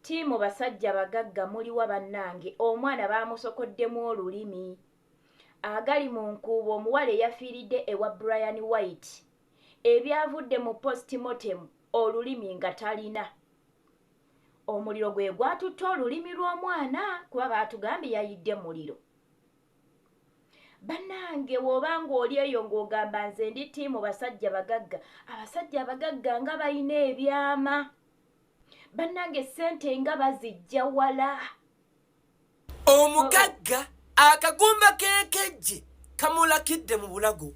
Tiimu basajja bagagga muliwa bannange omwana baamusokoddemu olulimi. Agali mu nkuubo omuwala eyafiiridde ewa Brian White. Ebyavudde mu postmortem olulimi nga talina. Omuliro gwe gwatutte olulimi lw'omwana kuba baatugambye yayidde muliro. Bannange w'obanga oli eyo ng'ogamba nze ndi ttiimu basajja bagagga, abasajja abagagga nga balina ebyama. Bannange ssente nga bazijja wala. Omugagga akagumba k'ekejje kamulakidde mu bulago.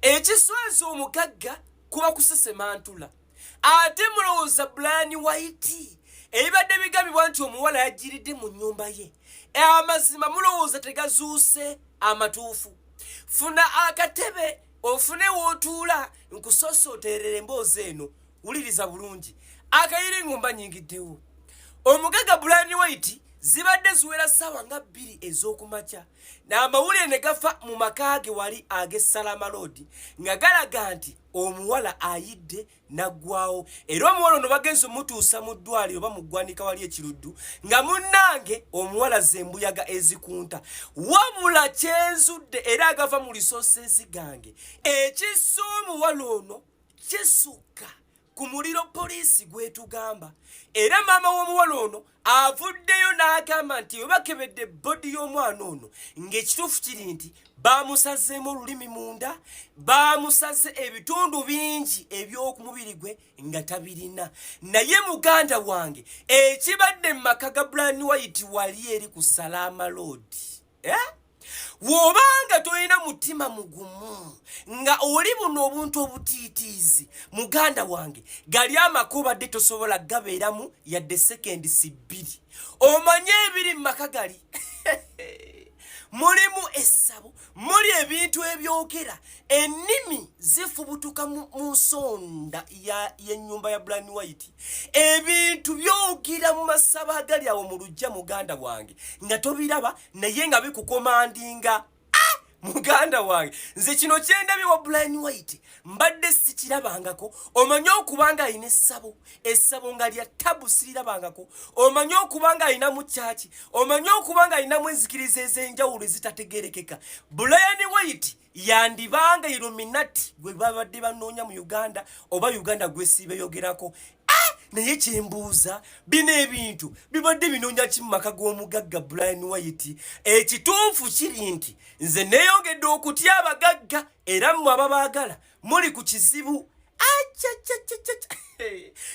Ekiswaza omugagga kuba kusesemantula. Ate mulowooza Brian White ebibadde bigambibwa nti omuwala yajiridde mu nnyumba ye. Amazima mulowooza tegazuuse amatuufu. Funa akatebe ofune w'otuula nkusosooterera emboozi eno. Wuliriza bulungi. Akayire ngomba nyingiddewo. Omugagga Brian White zibadde ziwera ssaawa nga 2 ez'okumakya. N'amawulire ne gafa mu maka ge wali ag'e Salama Road nga galaga nti omuwala ayidde naggwawo. Era omuwala ono bagenze mutuusa mu ddwaliro oba mu ggwanika wali ekiruddu nga munnange omuwala zembuyaga ezikunta. Wabula kyenzudde era agava mu lisoosesi gange. Ekissa omuwala ono kisukka ku muliro poliisi gwetugamba. Era maama w'omuwala ono avuddeyo n'agamba nti we bakebedde bodi y'omwana ono ng'ekituufu kiri nti baamusazeemu olulimi munda, baamusaze ebitundu bingi eby'okumubiri gwe nga tabirina. Naye muganda wange ekibadde mu maka ga Brian White wali eri ku Salama Road. Wobanga toyina mutima mugumu nga oli buno obuntu obutiitiizi muganda wange gali amakuba dde tosobola gabeeramu yadde seconds 2. Omanye ebiri mu maka gali mulimu essabo, muli ebintu ebyogera, ennimi zifubutuka mu nsonda y'ennyumba ya Brian White. Ebintu byogera mu masabo agali awo mu lujja muganda wange nga tobiraba naye nga bikukomandinga. Muganda wange nze kino kyendabye wa Brian White mbadde sikirabangako. Omanye okubanga alina essabo nga lya tabu sirirabangako. Omanye okubanga alina mu kyaki, omanye okubanga alina mu enzikiriza ez'enjawulo ezitategerekeka. Brian White yandibanga Illuminati gwe babadde banoonya mu Uganda oba Uganda gwesiibe yogerako. Naye kyembuuza bino ebintu bibadde binoonya ki mu maka g'omugagga Brian White? Ekituufu kiri nti nze neeyongedde okutya abagagga era mmwe ababaagala muli ku kizibu.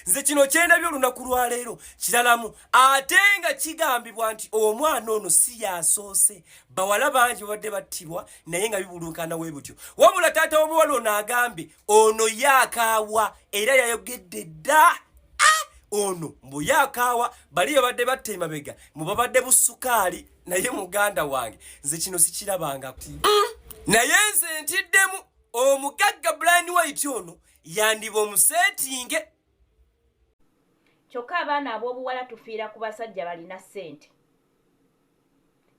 Nze kino kyendabye olunaku lwa leero kiralamu ate nga kigambibwa nti omwana ono si yasoose. Bawala bangi babadde battibwa naye nga bibulunkana we butyo. Wabula taata w'omuwala ono agambye ono yaakaawa era yayogedde dda. Ono mbu yaakaawa bali babadde batta emabega mu babadde busukaali. Naye muganda wange nze kino sikirabanga. Naye nze ntiddemu omugagga Brian White ono yandiba omuseetinge. Kyokka abaana ab'obuwala tufiira ku basajja balina ssente.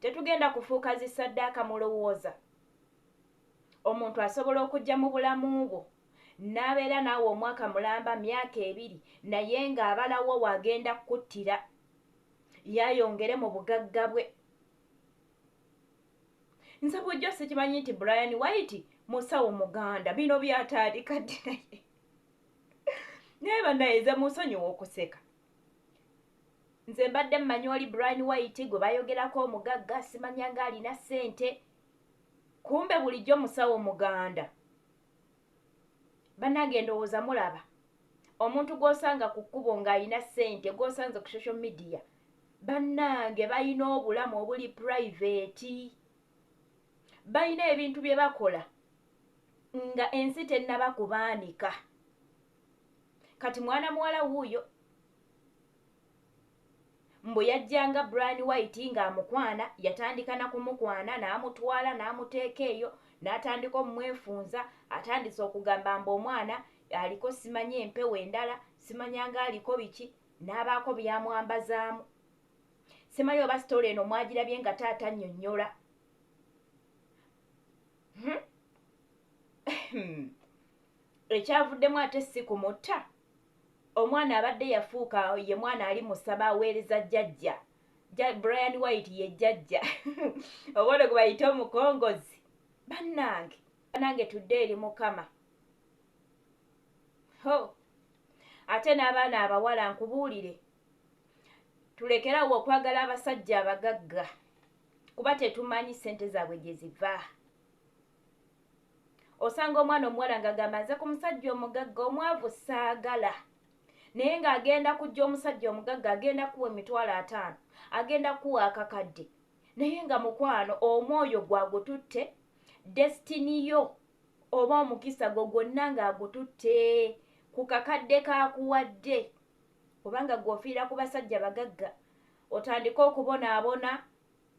Tetugenda kufuuka zisaddaaka mulowooza. Omuntu asobola okujja mu bulamu bwo n'abeera naawe omwaka mulamba myaka 2 naye ng'abalawo wagenda kuttira yayongere mu bugagga bwe. Nze bujjo sikimanyi nti Brian White musawo muganda bino byatandika ddi naye. Naye bannayeze musonyiwa okuseka. Nze mbadde mmanyi oli Brian White gwe bayogerako omugagga simanya ng'alina ssente. Kumbe bulijjo musawo muganda. Bannange ndowooza mulaba omuntu gw'osanga ku kkubo ng'alina ssente gw'osanze ku social media. Bannange balina obulamu obuli private. Balina ebintu bye bakola nga ensi tennaba kubaanika. Kati mwana muwala wuuyo mbu yajjanga Brian White ng'amukwana, yatandika na kumukwana n'amutwala n'amuteeka eyo n'atandika omumwefunza. Atandise okugamba mbu omwana aliko simanyi empewo endala simanyanga aliko biki n'abaako byamwambazaamu. Simanyi oba sitole eno mwagirabye nga taata nnyonnyola. Ekyavuddemu ate si kumutta. omwana abadde yafuuka ye mwana ali musaba aweereza jjajja Brian White ye jjajja obone gwe bayita omukongozi bannange tudde eri Mukama. Ate n'abaana abawala nkubuulire tulekerawo okwagala abasajja abagagga kuba tetumanyi ssente zaabwe gye ziva. Osanga omwana omuwala ng'agamba nze ku musajja omugagga omwavu saagala, naye ng'agenda kujja omusajja omugagga agenda kuwa $5,000 agenda kuwa akakadde, naye nga mukwano omwoyo gwagututte, destiny yo oba omukisa gwo gwonna ng'agututte ku kakadde kaakuwadde. Kubanga gw'ofiira ku basajja bagagga otandika okubonaabona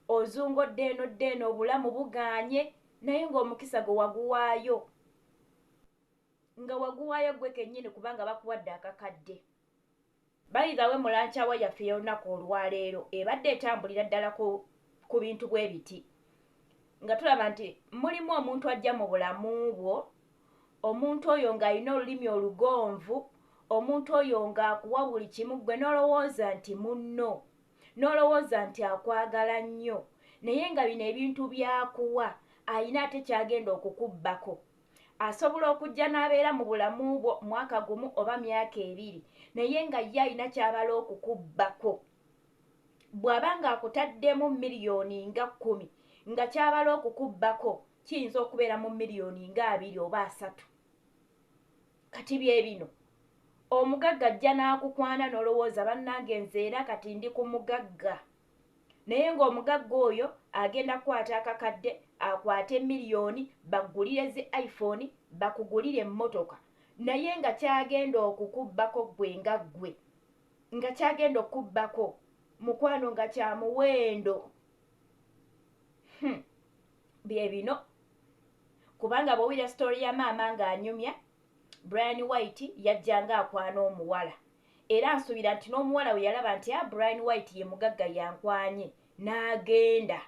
ozungodde eno obulamu bugaanye, naye ng'omukisa gwe waguwaayo gwe kennyini kubanga bakuwadde akakadde. Bayigawe mulancawa yaffe y'olunaku olwaleero ebadde etambulira ddala ku bintu bwe biti nga tulaba nti mulimu omuntu ajja mu bulamu bwo, omuntu oyo ng'alina olulimi olugonvu, omuntu oyo ng'akuwa buli kimu, gwe n'olowooza nti munno, n'olowooza nti akwagala nnyo, naye nga bino ebintu byakuwa alina ate kyagenda okukubbako. Asobola okujja n'abeera mu bulamu bwo mwaka gumu oba myaka 2, naye nga ye alina kyabala okukubbako. Bw'aba ng'akutaddemu miliyoni nga 10 nga kyabala okukubbako kiyinza okubeera mu miliyoni nga 2 oba 3. Kati bye bino omugagga ajja n'akukwana n'olowooza bannange nze era kati ndi ku mugagga, naye ng'omugagga oyo agenda kukwata akakadde akwate miliyoni baggulire zi iPhone bakugulire emmotoka, naye nga kyagenda okukubbako gwe nga gwe, nga kyagenda okukubbako mukwano nga kya muwendo. Bye bino kubanga bw'owulira story ya maama ng'anyumya Brian White yajjanga akwana omuwala, era nsuubira nti n'omuwala we yalaba nti Brian White ye mugagga yankwanye n'agenda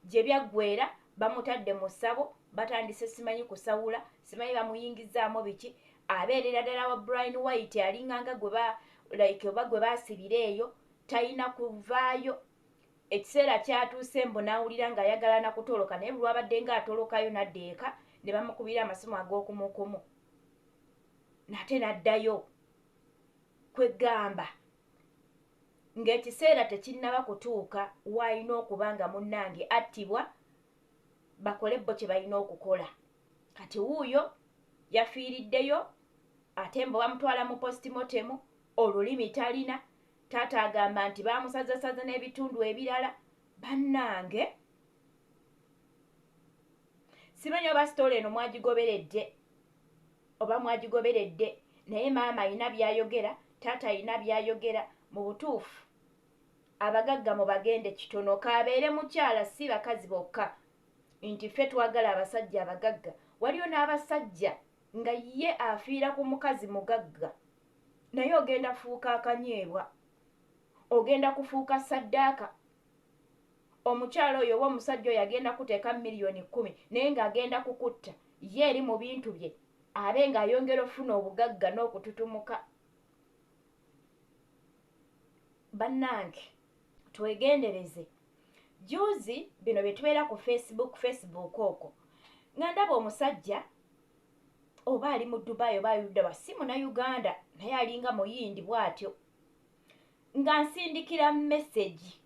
gye byaggweera bamutadde mu ssabo, batandise simanyi kusawula, simanyi bamuyingizaamu biki, abeerera ddala wa Brian White alinganga oba gwe baasibira eyo talina kuvaayo. Ekiseera kyatuuse mbu n'awulira ng'ayagala na kutoloka, naye lwabadde ng'atolokayo n'adda eka ne bamukubira amasimu ag'okumukumu nate n'addayo kwegamba ng'ekiseera tekinnaba kutuuka w'alina okuba nga munnange attibwa bakole bo kye balina okukola. Kati wuuyo yafiiriddeyo ate mbu bamutwala mu postmortem, olulimi talina, taata agamba nti baamusazasaza n'ebitundu ebirala. Bannange simanyi oba sitole eno mwagigoberedde naye maama alina byayogera, taata alina byayogera. Mu butuufu abagagga mu bagende kitono kabeere mukyala si bakazi bokka nti ffe twagala abasajja abagagga. Waliyo n'abasajja nga ye afiira ku mukazi mugagga, naye ogenda fuuka akanyeebwa, ogenda kufuuka saddaaka. Omukyala oyo oba omusajja oyo agenda kuteeka miliyoni 10 naye ng'agenda kukutta ye eri mu bintu bye abe ng'ayongera ofuna obugagga n'okututumuka. Bannange twegendereze. Juzi bino bye tubeera ku Facebook okwo nga ndaba omusajja oba ali mu Dubai oba ayudda wa si Munnayuganda naye alinga muyindi bw'atyo nga nsindikira message,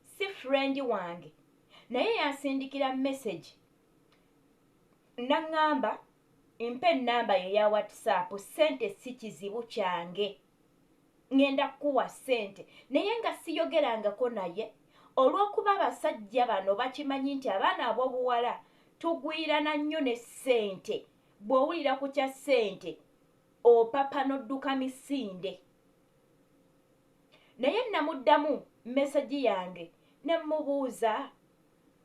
si friend wange naye yansindikira message naŋŋamba mpe ennamba ye ya WhatsApp, ssente si kizibu kyange, ngenda kuwa ssente, naye nga siyogerangako naye olw'okuba abasajja bano bakimanyi nti abaana ab'obuwala tugwirana nnyo ne ssente. Bw'owulira ku kya ssente opapa n'odduka misinde. Naye namuddamu message yange ne mubuuza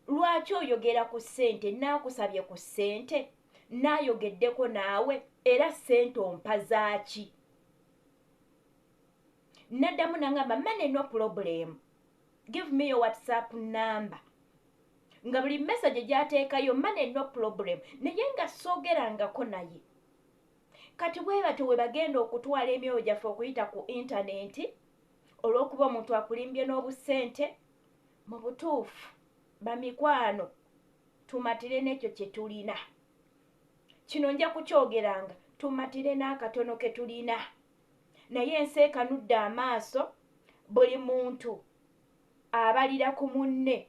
lwaki oyogera ku ssente, naakusabye ku ssente, naayogeddeko naawe era ssente ompa zaaki? Naddamu nangamba money no problem, give me your WhatsApp number. Nga buli message gy'ateekayo money no problem, naye nga soogerangako naye kati bwe batyo we bagenda okutwala emyoyo gyaffe okuyita ku intaneti olw'okuba omuntu akulimbye n'obusente. Mu butuufu bamikwano tumatire n'ekyo kye tulina. Kino nja kukyogeranga, tumatire n'akatono ke tulina. Naye ensi ekanudde amaaso, buli muntu abalira ku munne.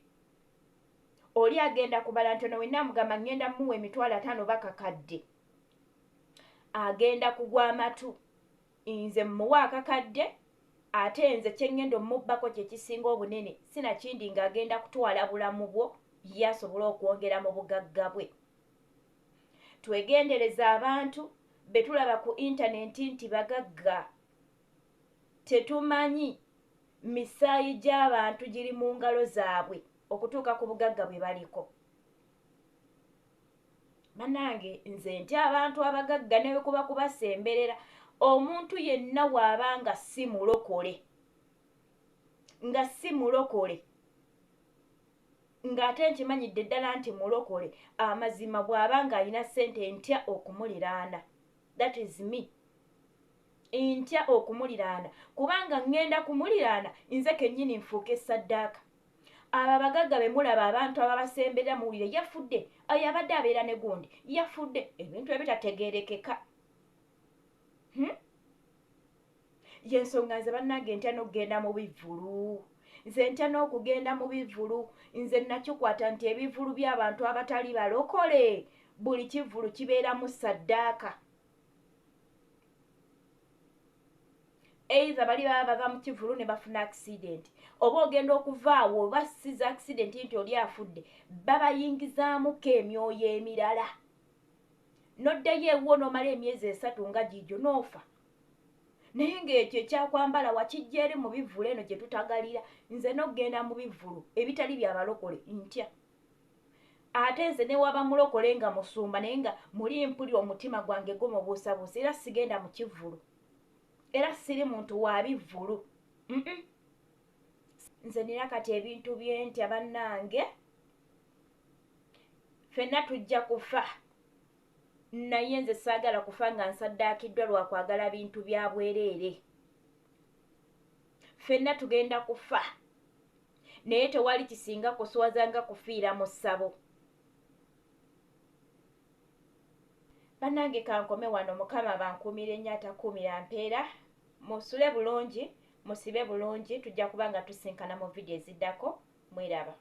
Oli agenda kubala ntono, wenna mugamba ngenda muwa emitwalo 5 bakakadde, agenda kugwa amatu. Nze muwa akakadde, ate nze kyengendo mubbako kye kisinga obunene sinakindi ng'agenda kutwala bulamu bwo yasobola okwongera mu bugagga bwe. Twegendereza abantu betulaba ku intaneti nti bagagga. Tetumanyi misaayi gy'abantu giri mu ngalo zaabwe okutuuka ku bugagga bwe baliko. Bannange nze ntya abantu abagagga ne bwe kuba kubasemberera. Omuntu yenna waabanga si mulokole, ng'ate nkimanyidde ddala nti mulokole, amazima bw'abanga alina ssente ntya okumuliraana. That is me. Ntya okumuliraana, kubanga ngenda kumuliraana nze kennyini nfuuka essaddaaka. Abo abagagga be mulaba abantu ababasemberera muwulire yafudde, oyo abadde abeera ne gundi yafudde, ebintu ebitategeerekeka. Yensonga nze bannange ntya n'okugenda mu bivvulu. Nze ntya n'okugenda mu bivvulu. Nze nakikwata nti ebivvulu by'abantu abatali balokole, buli kivvulu kibeeramu ssaddaaka. Eiza bali baba bava mu kivvulu ne bafuna accident, oba ogenda okuvaawo oba siza accident nti oli afudde, babayingizaamuko emyoyo emirala. Noddeyo ewuwo n'omala emyezi 3 nga gijo n'ofa. Naye ng'ekyo ekyakwambala wakijja eri mu bivvulu eno gye tutagalira. Nze n'okugenda mu bivvulu ebitali byabalokole ntya. Ate nze ne waba mulokole nga musumba naye nga muli mpulira omutima gwange gumubuusabuusa, era sigenda mu kivvulu. Era siri muntu wa bivvulu. Nze nina kati ebintu byentya bannange. Ffenna tujja kufa. Naye nze saagala kufa nga nsaddaakiddwa lwa kwagala bintu bya bwereere. Ffenna tugenda kufa. Naye tewali kisinga kuswaza nga kufiira mu ssabo. Bannange kankome wano, Mukama bankuumire nnyo atakuumira mpeera. Musule bulungi, musibe bulungi, tujja kuba nga tusinkana mu vidiyo eziddako. Mweraba.